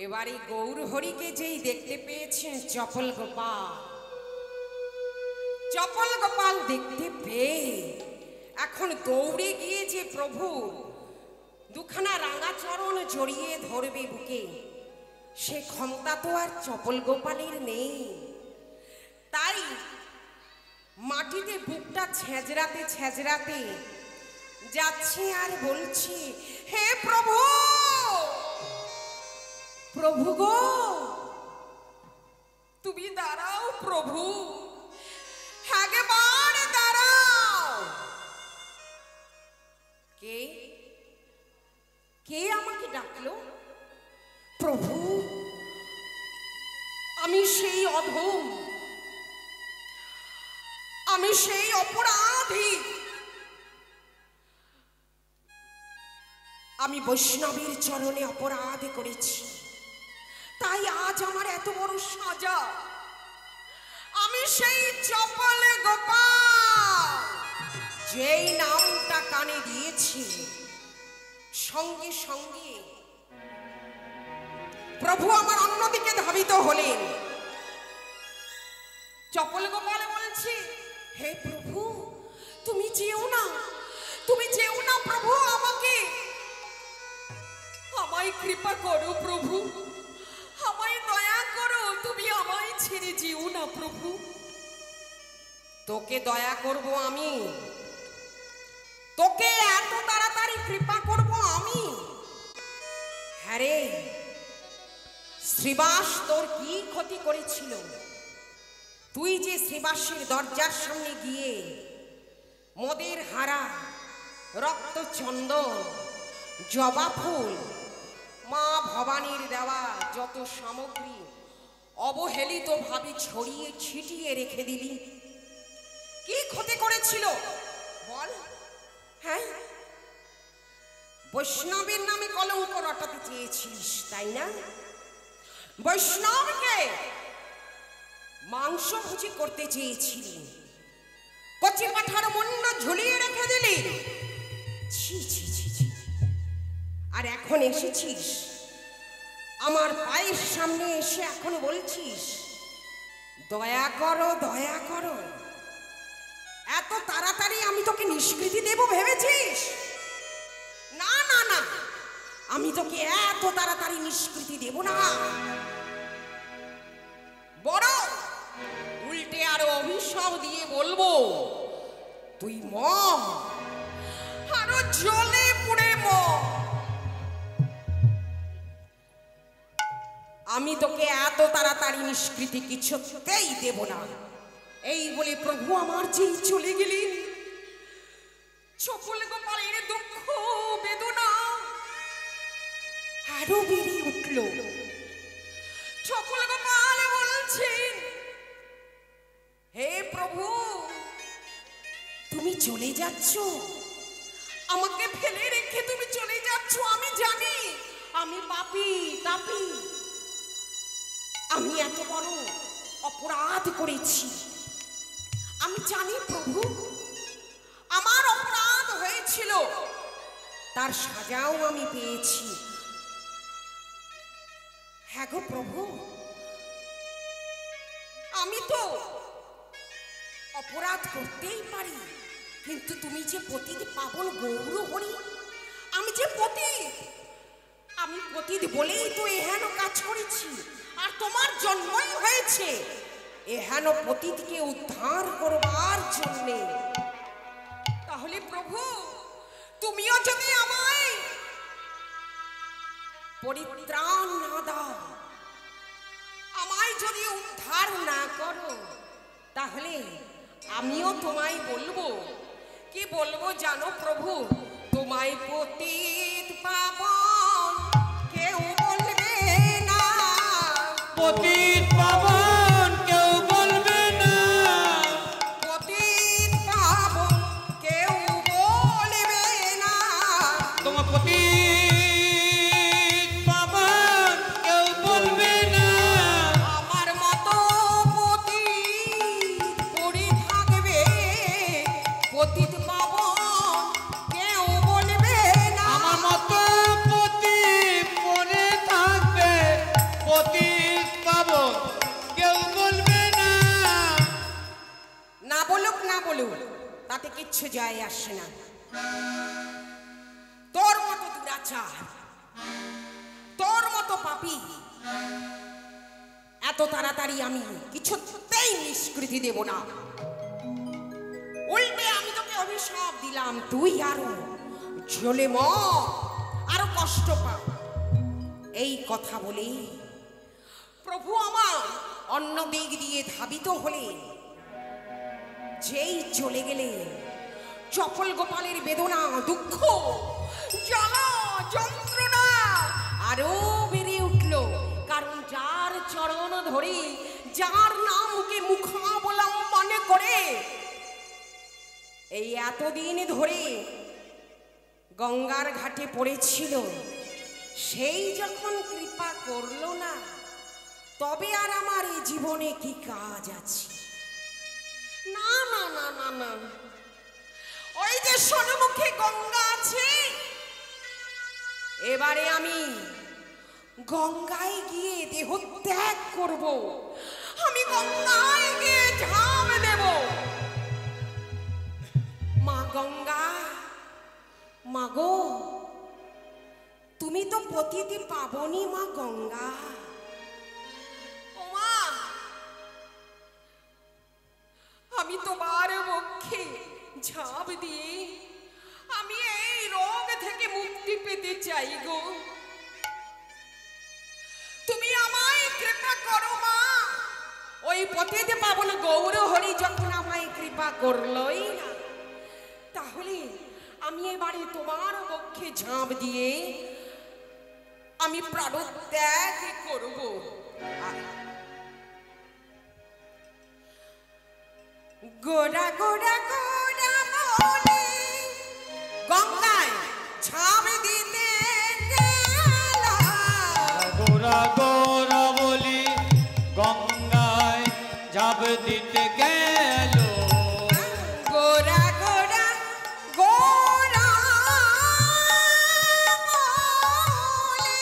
এবারে গৌর হরিকে যেই দেখতে পেয়েছেন চপল গোপাল দেখতে পেয়ে এখন দৌড়ে গিয়ে যে প্রভু দুখানা রাঙা চরণ জড়িয়ে ধরবে বুকে, সে ক্ষমতা তো আর চপল গোপালের নেই। তাই মাটিতে বুকটা ছেঁচড়াতে ছেঁচড়াতে যাচ্ছে আর বলছে, হে প্রভু, প্রভু গো তুমি দাঁড়াও, প্রভু একবারে দাঁড়াও। কে কে আমাকে ডাকলো? প্রভু, আমি সেই অধম, আমি সেই অপরাধী, আমি বৈষ্ণবীর চরণে অপরাধ করেছি, তাই আজ আমার এত বড় সাজা। আমি সেই চপল গোপাল, যেই নামটা কানে দিয়েছি, সঙ্গে সঙ্গে প্রভু আমার অন্যদিকে ধাবিত হলেন। চপল গোপাল বলছে, হে প্রভু তুমি যেও না, তুমি যেও না প্রভু, আমায় কৃপা করো প্রভু, আমায় দয়া করো, তুমি আমায় ছেড়ে যেও না প্রভু। তোকে দয়া করব আমি, তোকে এত তাড়াতাড়ি কৃপা করব আমি? হ্যাঁ রে, শ্রীবাস তোর কি ক্ষতি করেছিল? তুই যে শ্রীবাসের দরজার সামনে গিয়ে মদের হারা, রক্ত চন্দন, জবা ফুল, মা ভবানীর দেওয়া যত সামগ্রী অবহেলিত ভাবে ছড়িয়ে ছিটিয়ে রেখে দিলি, কি ক্ষতি করেছিল বল? হ্যাঁ, বৈষ্ণবের নামে কলঙ্ক রটাতে চেয়েছিস তাই না? বৈষ্ণবকে মাংস ভুজি করতে চেয়েছিলি, কচি পাঠার মুন্ড ঝুলিয়ে রেখে দিলি। ছি ছি ছি ছি। আর এখন এসেছিস আমার পায়ের সামনে এসে এখন বলছিস দয়া করো, দয়া করো। এত তাড়াতাড়ি আমি তোকে নিষ্কৃতি দেব ভেবেছিস? না না না, আমি তোকে এত তাড়াতাড়ি নিষ্কৃতি দেব না, বড় উল্টে আরো অভিশাপ দিয়ে বলবো, তুই মর, আরো জ্বলে পুড়ে মর। আমি তোকে এত তাড়াতাড়ি নিষ্কৃতি কিছুতেই দেব না। এই বলে প্রভু আমার যেই চলে গেলেন, চপল গোপালের দুঃখ বেদনা আরো বেড়ে উঠল। চপল গোপাল বলছেন, হে প্রভু তুমি চলে যাচ্ছ, আমাকে ফেলে রেখে তুমি চলে যাচ্ছ। আমি জানি আমি পাপী তাপী, আমি এত বড় অপরাধ করেছি। আমি জানি প্রভু আমার অপরাধ হয়েছিল, তার সাজাও আমি পেয়েছি। হ্যাঁ গো প্রভু, আমি তো অপরাধ করতেই পারি, কিন্তু তুমি যে পতিত পাবন গৌর হরি, আমি যে পতিত, আমি পতিত বলেই তো এহেন কাজ করেছি, আর তোমার জন্মই হয়েছে এহেন পতিতকে উদ্ধার করবার জন্যে। তাহলে প্রভু তুমিও যদি আমায় পরিত্রাণ না দাও, আমায় যদি উদ্ধার না করো, তাহলে আমিও তোমায় বলবো, কি বলবো জানো প্রভু? তোমায় পতিত পাবন কেউ বলবে না, পতিত পাবন কেউ বলবে না, পতিত পাবন কেউ বলবে না, তোমার পতিত পাবন কেউ বলবে না। আমার মতো পতিত পড়ে থাকবে, পতিত পাবন কেউ বলবে না, আমার মতো পতিত পড়ে থাকবে, যায় আসে না। তোর মতো দুরাচার, তোর মতো পাপী এত তাড়াতাড়ি আমি কিছুতেই নিষ্কৃতি দেব না। উল্টে আমি তোকে অভিশাপ দিলাম, তুই আরো জ্বলে মর, আরো কষ্ট পা। এই কথা বলে প্রভু আমার অন্য দিক দিয়ে ধাবিত হলেন। যেই চলে গেলেন, চপল গোপালের বেদনা, দুঃখ, জ্বালা, যন্ত্রণা আরো বেড়ে উঠল। কারণ যার চরণ ধরে, যার নামকে মুখাবলম্বন করে এই এতদিন ধরে গঙ্গার ঘাটে পড়েছিল, সেই যখন কৃপা করলো না, তবে আর আমার এই জীবনে কি কাজ আছে? না না না না না, ওই যে সন্মুখে গঙ্গা আছে, এবারে আমি গঙ্গায় গিয়ে দেহ ত্যাগ করব। আমি গঙ্গায় গিয়ে ঝাঁপ দেব। মা গঙ্গা, মাগো তুমি তো পতিতে পাবনি মা গঙ্গা। ও মা, আমি তোমার বক্ষে ঝাঁপ দিয়ে আমি এই রোগ থেকে মুক্তি পেতে চাই গো। তুমি আমায় কৃপা করো মা। ওই পতিতে পাবন গৌর হরি যখন আমায় কৃপা করলই না, তাহলে আমি এবারে তোমার বক্ষে ঝাঁপ দিয়ে আমি প্রাণত্যাগ করব। গোড়া গোড়া গোড়া বলে গঙ্গায় ঝাঁপ দিতে গেল। গোরা গোরা বলি গঙ্গায় ঝাঁপ দিতে গেল। গোড়া গোড়া গোড়া বলে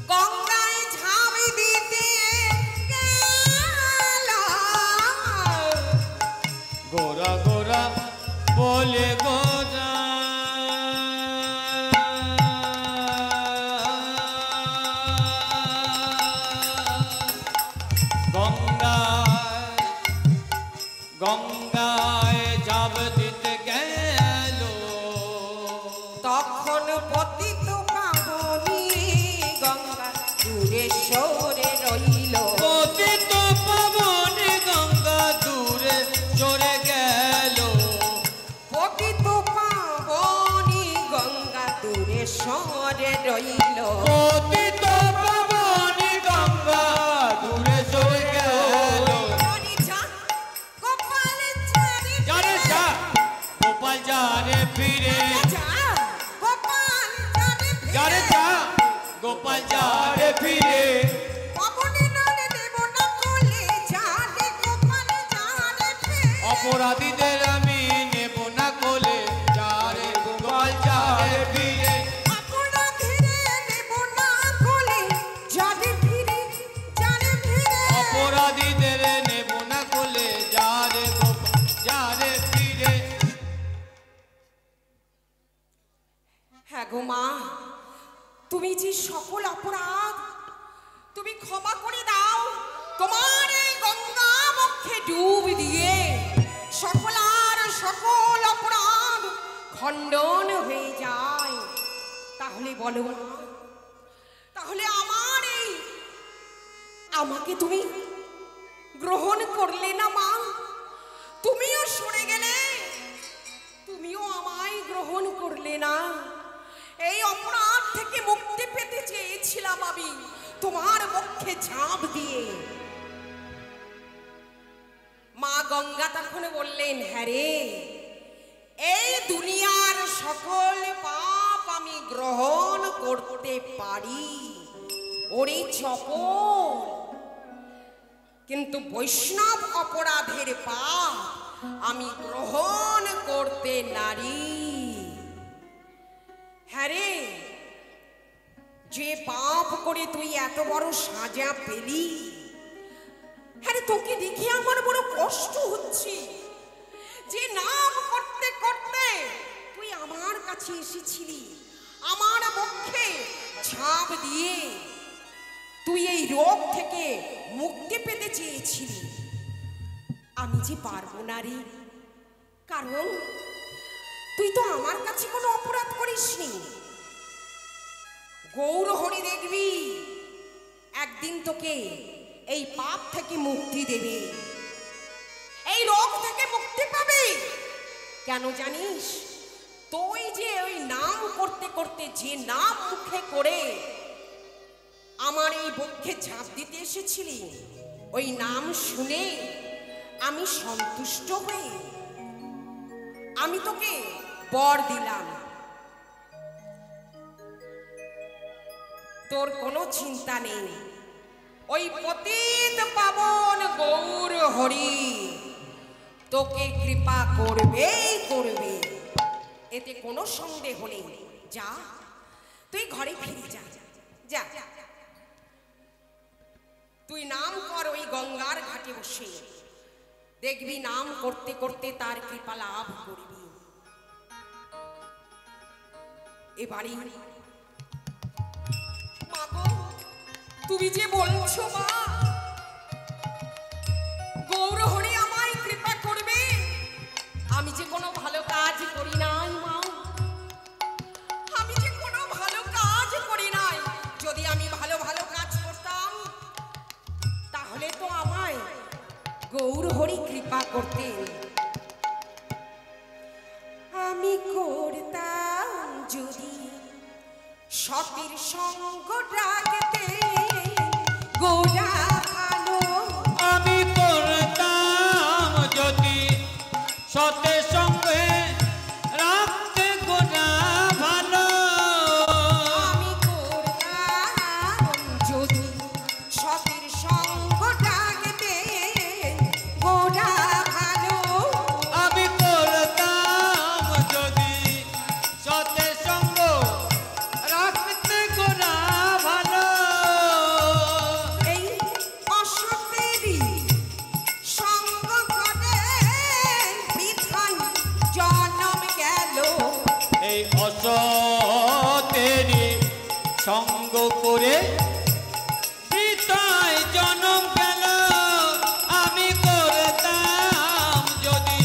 গঙ্গায় ঝাঁপ দিতে গেল। গোরা গোরা বলে গোরা গঙ্গায় গঙ্গায় ঝাঁপ দিতে গেল। তখন পতিত পাবনি গঙ্গা দূরে সরে রইল। পতিত পাবনে গঙ্গা দূরে সরে গেল। পতিত পাবনি গঙ্গা দূরে সরে রইল। পতিত পাবনে গঙ্গা দূরে সরে গেল। জানি যা, গোপাল জানি যারে যা গোপাল যারে ফিরে। যা, গোপাল জানি যারে যা গোপাল যারে ফিরে। পাবনি নলে দেব না কোলে, জানে গোপাল জানে ফিরে। অপরাধীদের আমি নেব না কোলে। যারে গোপাল যারে ফিরে। অপরাধীরে নেব না কোলে, জানে ফিরে, জানে ফিরে। অপরাধীদের নেব না কোলে। যারে গোপাল যারে ফিরে। হ্যাঁ গো মা, তুমি যে সকল অপরাধ তুমি ক্ষমা করে দাও। তোমার এই গঙ্গা বক্ষে ডুব দিয়ে সকল অপরাধ খণ্ডন হয়ে যায়। তাহলে বলো মা, তাহলে আমাকে তুমি গ্রহণ করলে না মা? তুমিও সরে গেলে, তুমিও আমায় গ্রহণ করলে না। এই অপরাধ থেকে মুক্তি পেতে চেয়েছিলাম আমি তোমার বক্ষে ঝাঁপ দিয়ে। মা গঙ্গা তখন বললেন, হ্যাঁ রে, এই দুনিয়ার সকল পাপ আমি গ্রহণ করতে পারি, ওরে চপল, কিন্তু বৈষ্ণব অপরাধের পাপ আমি গ্রহণ করতে নারি। হ্যাঁ রে, যে পাপ করে তুই এত বড় সাজা পেলি, আরে তোকে দেখে আমার বড় কষ্ট হচ্ছে। যে নাম করতে করতে তুই আমার কাছে এসেছিলি, আমার বক্ষে ঝাঁপ দিয়ে তুই এই রোগ থেকে মুক্তি পেতে চেয়েছিলি। আমি যে পারবো না রে, কারণ তুই তো আমার কাছে কোনো অপরাধ করিসনি। গৌরহরি দেখবি একদিন তোকে এই পাপ থেকে মুক্তি দেবে, এই রোগ থেকে মুক্তি পাবে। কেন জানিস? তুই যে ওই নাম করতে করতে যে নাম মুখে করে আমার এই বক্ষে ঝাঁপ দিতে এসেছিলি, ওই নাম শুনে আমি সন্তুষ্ট হয়ে আমি তোকে বর দিলাম। তোর কোনো চিন্তা নেই, ওই পতিত পাবন গৌর হরি তোকে কৃপা করবেই করবে, এতে কোনো সন্দেহ নেই। যা, তুই ঘরে ফিরে যা। যা, তুই নাম কর ওই গঙ্গার ঘাটে বসে, দেখবি নাম করতে করতে তার কৃপা লাভ করবি। এবারে মাগো, তুমি যে বলছো মা গৌরহরি আমায় কৃপা করবে, আমি যে কোনো ভালো কাজ করি নাই মা, আমি যে কোনো ভালো কাজ করি নাই। যদি আমি ভালো ভালো কাজ করতাম তাহলে তো আমায় গৌরহরি কৃপা করতেন। আমি করতাম যদি সতীর সঙ্গ ডাকতে গোরা ভালো, আমি করতাম যদি সতের সঙ্গে রাখতে গোনা ভালো। আমি করতাম যদি সতীর সঙ্গ ডাকতে গোরা ভালো, আমি করতাম যদি সতের সঙ্গ রাখতে গোনা ভালো। এই অসতেরই সঙ্গ করে বিধান জন্ম গেল, এই অসতেরই সঙ্গ করে বৃথায় জনম গেল। আমি করতাম যদি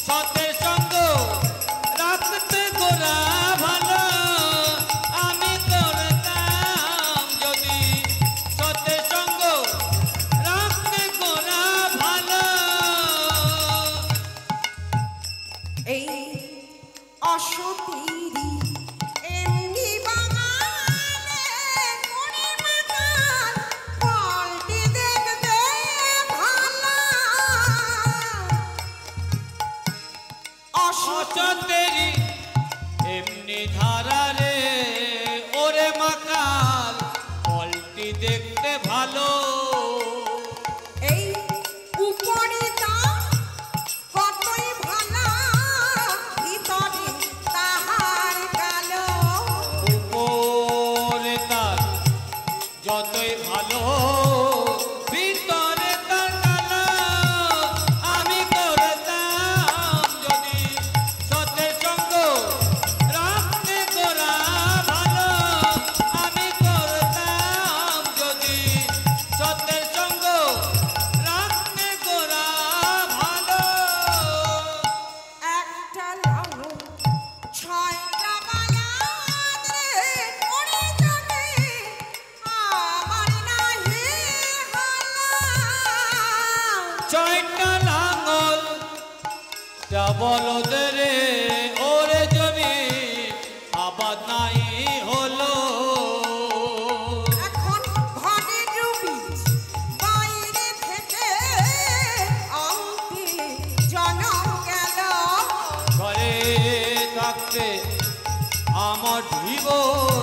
সতের সঙ্গ রাখতে গোরা ভালো। আমি করতাম যদি সতের সঙ্গ রাখতে গোরা ভালো। এই অসতেরই এমনি বাঙালে মনে মাতাল পাল্টে দেখবে ভালো। অসতেরই এমনি ধারা রে, ওরে মাকাল পলটি দেখতে ভালো। এই উপরে দাম কতই ভালো, ভিতরে তাহার কালো। উপরে তার যতই ভালো, ভিতরে তার কালো। আমি করতাম যদি সতের সঙ্গ রাখতে গোরা ভালো। আমি করতাম যদি সতের সঙ্গ রাখতে গোরা ভালো। একটা লাঙল ছয়টা বালাদ রে, ওরে জানে আমার নাহি হালা। ছয়টা লাঙল বলদ রে, ওরে জমি আবাদ নাই হলো। এখন ঘরে ডুবি বাইরে থেকে আনতে জনম গেল, ঘরে থাকতে আমার জীবন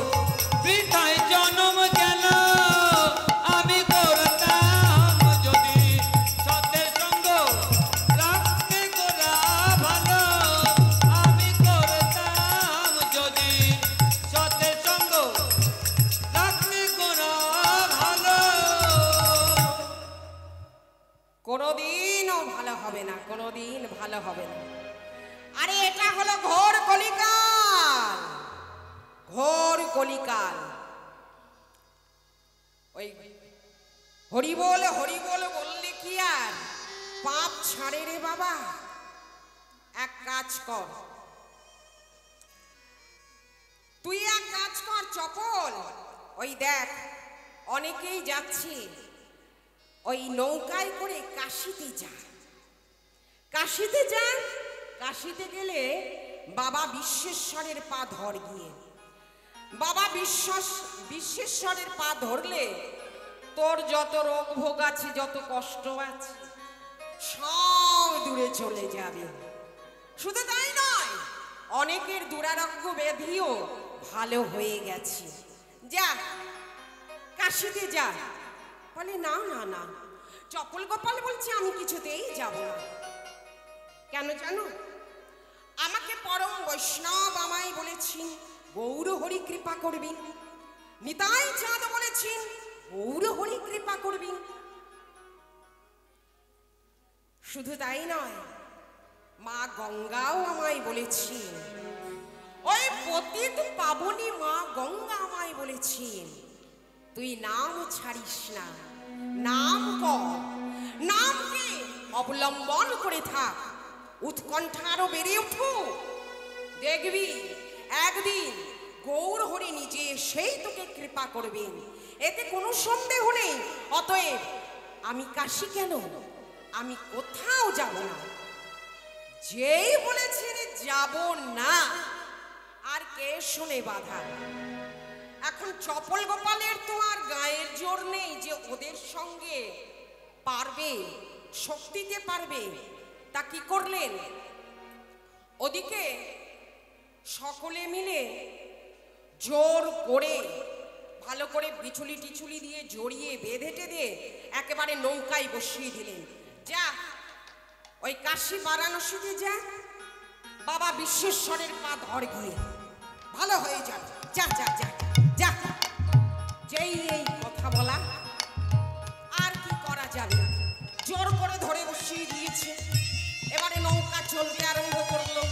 বৃথায় জন্ম গেল। আমি করতাম যদি সতের সঙ্গ রাখতে গোরা ভালো। না, কোনোদিন ভালো হবে না। আরে এটা হলো ঘোর কলিকাল, ঘোর কলিকাল। ওই হরিবোল হরিবোল বললে কি আর পাপ ছাড়ে রে বাবা? এক কাজ কর, তুই এক কাজ কর চপল, ওই দেখ অনেকেই যাচ্ছে, ওই নৌকায় করে কাশিতে যা, কাশিতে যা। কাশিতে গেলে বাবা বিশ্বেশ্বরের পা ধর গিয়ে, বাবা বিশ্বেশ্বরের পা ধরলে তোর যত রোগ ভোগ আছে, যত কষ্ট আছে, সব দূরে চলে যাবে। শুধু তাই নয়, অনেকের দুরারোগ্য ব্যাধিও ভালো হয়ে গেছে। যা কাশিতে যা। বলে না না না, চপল গোপাল বলছে আমি কিছুতেই যাব না। কেন জানো? আমাকে পরম বৈষ্ণব আমায় বলেছেন গৌর হরি কৃপা করবি, নিতাই চাঁদ বলেছেন গৌর হরি কৃপা করবি। শুধু তাই নয়, মা গঙ্গাও আমায় বলেছেন, ওই পতিত পাবনী মা গঙ্গা আমায় বলেছেন তুই নাম ছাড়িস না, নাম কর, নামকে অবলম্বন করে থাক, উৎকণ্ঠা আরো বেড়ে উঠো, দেখবি একদিন গৌর হরি নিজে সেই তোকে কৃপা করবেন, এতে কোনো সন্দেহ নেই। অতএব আমি কাশী কেন, আমি কোথাও যাব না। যেই বলেছেন যাব না, আর কে শুনে বাধা? এখন চপল গোপালের তো আর গায়ের জোর নেই যে ওদের সঙ্গে পারবে, শক্তিতে পারবে। তা কি করলেন? ওদিকে সকলে মিলে জোর করে ভালো করে বিচুলি টিচুলি দিয়ে জড়িয়ে বেঁধে টেঁধে একেবারে নৌকায় বসিয়ে দিলেন। যা ওই কাশী বারাণসীতে যা, বাবা বিশ্বেশ্বরের পা ধর গিয়ে ভালো হয়ে যাবে। যা যা যা যা। যেই এই কথা বলা, আর কি করা যাবে, জোর করে ধরে বসিয়ে দিয়েছে। এবারে নৌকা চলতে আরম্ভ করলো।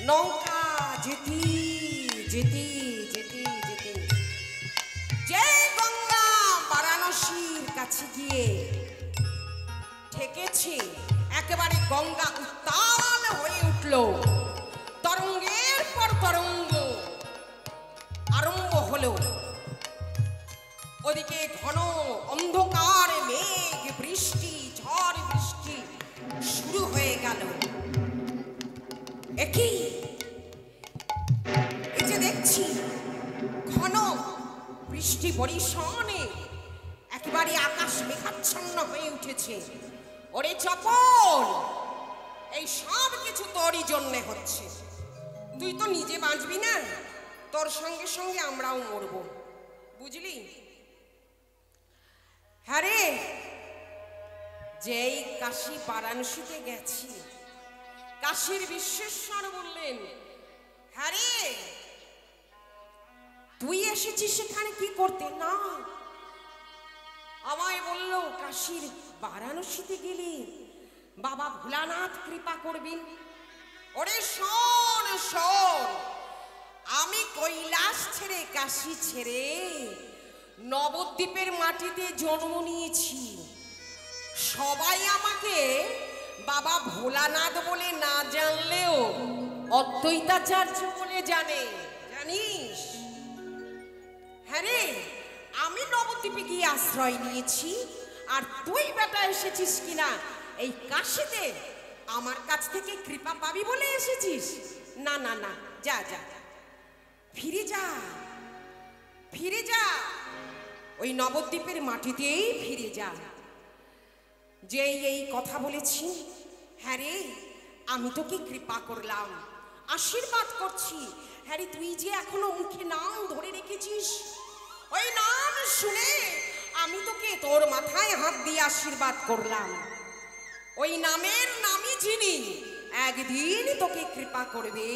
নৌকা যেতে যেতে যেতে যেতে যে গঙ্গা বারাণসীর কাছে গিয়ে ঠেকেছে, একেবারে গঙ্গা উত্তাল হয়ে উঠল। তরঙ্গের পর তরঙ্গ আরম্ভ হলো। ওদিকে ঘন অন্ধকার মেঘ বৃষ্টি, ঝড় বৃষ্টি শুরু হয়ে গেল। একই এই যে দেখছি ঘন বৃষ্টি বরিশনে একেবারে আকাশ মেঘাচ্ছন্ন হয়ে উঠেছে। ওরে চপল, এই সব কিছু তোরই জন্যে হচ্ছে। তুই তো নিজে বাঁচবি না, তোর সঙ্গে সঙ্গে আমরাও মরবো, বুঝলি? হ্যাঁ রে, যেই কাশী বারাণসীতে গেছি, কাশীর বিশ্বেশ্বর বললেন, হ্যাঁ রে তুই এসেছিস সেখানে কি করতে? না, আমায় বলল কাশীর বারাণসীতে গেলে বাবা ভোলানাথ কৃপা করবেন। ওরে শোন শোন, আমি কৈলাস ছেড়ে কাশী ছেড়ে নবদ্বীপের মাটিতে জন্ম নিয়েছি। সবাই আমাকে বাবা ভোলানাথ বলে না জানলেও অদ্বৈতাচার্য বলে জানে, জানিস? হ্যাঁ রে, আমি নবদ্বীপে গিয়ে আশ্রয় নিয়েছি, আর তুই বেটা এসেছিস কিনা এই কাশীতে আমার কাছ থেকে কৃপা পাবি বলে এসেছিস? না না না, যা যা, ফিরে যা, ফিরে যা, ওই নবদ্বীপের মাটিতেই ফিরে যা। যেই এই কথা বলেছি, হ্যাঁ রে আমি তোকে কৃপা করলাম, আশীর্বাদ করছি। হ্যাঁ রে, তুই যে এখনো মুখে নাম ধরে রেখেছিস, ওই নাম শুনে আমি তোকে তোর মাথায় হাত দিয়ে আশীর্বাদ করলাম। ওই নামের নামই যিনি একদিন তোকে কৃপা করবে,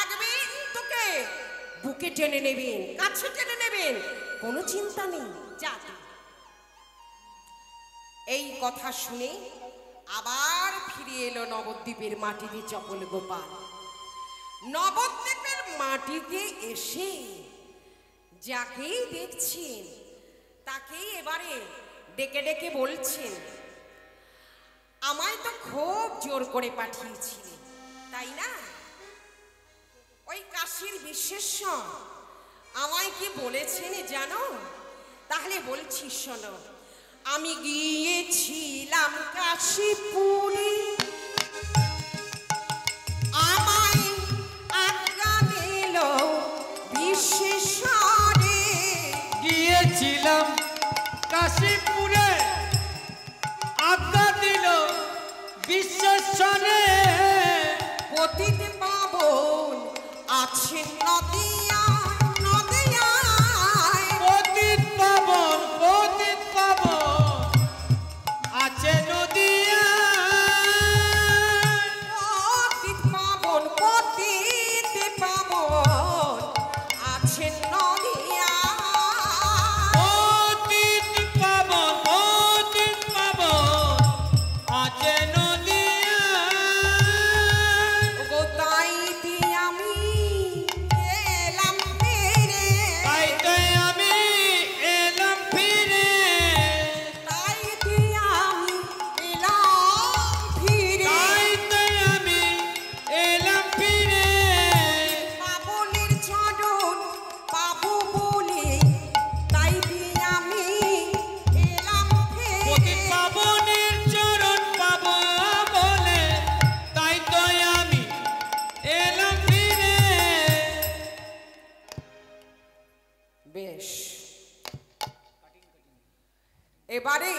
একদিন তোকে বুকে টেনে নেবেন, কাছে টেনে নেবেন, কোনো চিন্তা নেই। যা এই কথা শুনে আবার ফিরে এলো নবদ্বীপের মাটিতে চপল গোপাল। নবদ্বীপের মাটিতে এসে যাকেই দেখছেন তাকেই এবারে ডেকে ডেকে বলছেন, আমায় তো খুব জোর করে পাঠিয়েছিলেন, তাই না? ওই কাশীর বিশ্বেশ্বর আমায় কি বলেছেন জানো? তাহলে বলছি শোনো। আমি গিয়েছিলাম কাশীপুরে, আমায় আজ্ঞা দিল বিশ্বেশ্বরে। গিয়েছিলাম কাশীপুরে, আজ্ঞা দিল বিশ্বেশ্বরে। পতিত পাবন আছেন নদিয়ায়, নদিয়ায়। পতিত পাবন আছে নদিয়ায়। পতিত পাবন আছেন নদিয়ায়। পতিত পাবন আছে নদিয়ায়। গো তাইতে আমি এলাম ফিরে, তাইতে আমি এলাম ফিরে। তাইতে আমি এলাম ফিরে। তাইতে আমি এলাম ফিরে। পাবনের চরণ পাবো বলে তাইতে আমি এলাম পতিত ফিরে। পাবনের চরণ পাবো বলে তাই তো আমি এলাম ফিরে। বেশ, এবারে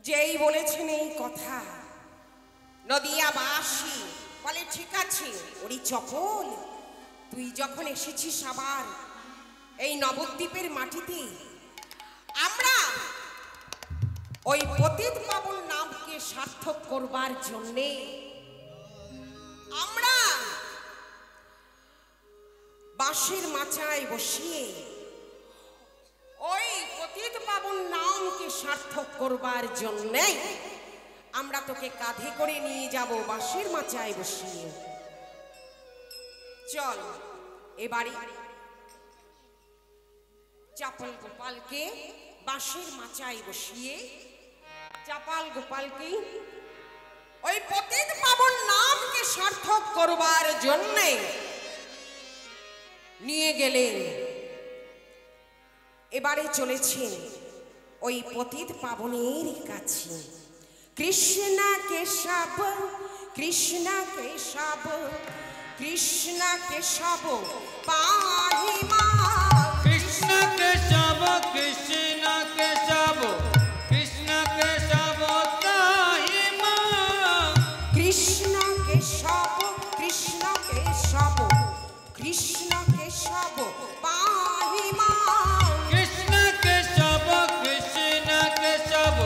যেই বলেছেন এই কথা, নদিয়াবাসী বলে ঠিক আছে ওরে চপল, তুই যখন এসেছিস আবার এই নবদ্বীপের মাটিতে, আমরা ওই পতিত পাবন নামকে সার্থক করবার জন্যে আমরা বাঁশের মাচায় বসিয়ে ওই পতিত পাবন নামকে সার্থক করবার জন্যে আমরা তোকে কাঁধে করে নিয়ে যাব বাঁশের মাচায় বসিয়ে। চল এবারে চাপল গোপালকে বাঁশের মাচায় বসিয়ে চাপাল গোপালকে ওই পতিত পাবন নামকে সার্থক করবার জন্যে নিয়ে গেলেন। এবারে চলেছেন ওই পতিত পাবনের কাছে। কৃষ্ণ কেশব কৃষ্ণ কেশব কৃষ্ণ কেশব পাহি মা। কৃষ্ণ কেশব কৃষ্ণ কেশব কৃষ্ণ কেশব তাহি মা। কৃষ্ণ কেশব কৃষ্ণ কেশব কৃষ্ণ কেশব পাহি মা। কৃষ্ণ কেশব কৃষ্ণ কেশব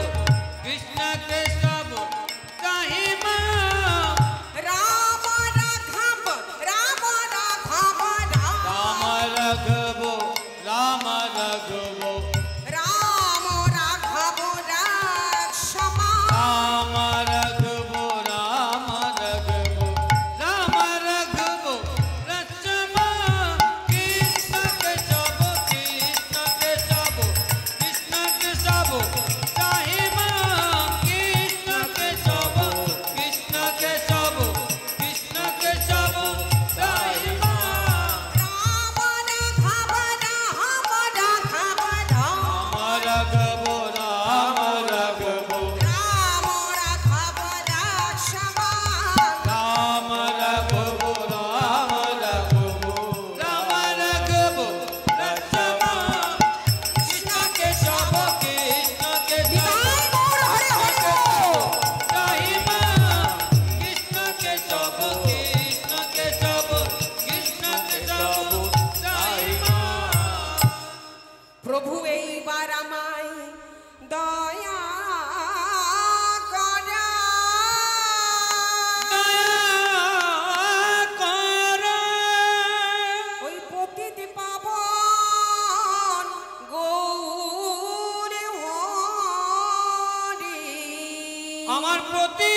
কৃষ্ণ কেশব তাহি মা। রাম রাঘব রাম রাঘব রাম রাঘব রাম রাঘব রাম রাঘব রাক্ষমা। রাম রাঘব রাম রাঘব রাম রাঘব রচমা। কৃষ্ণ আমার প্রতি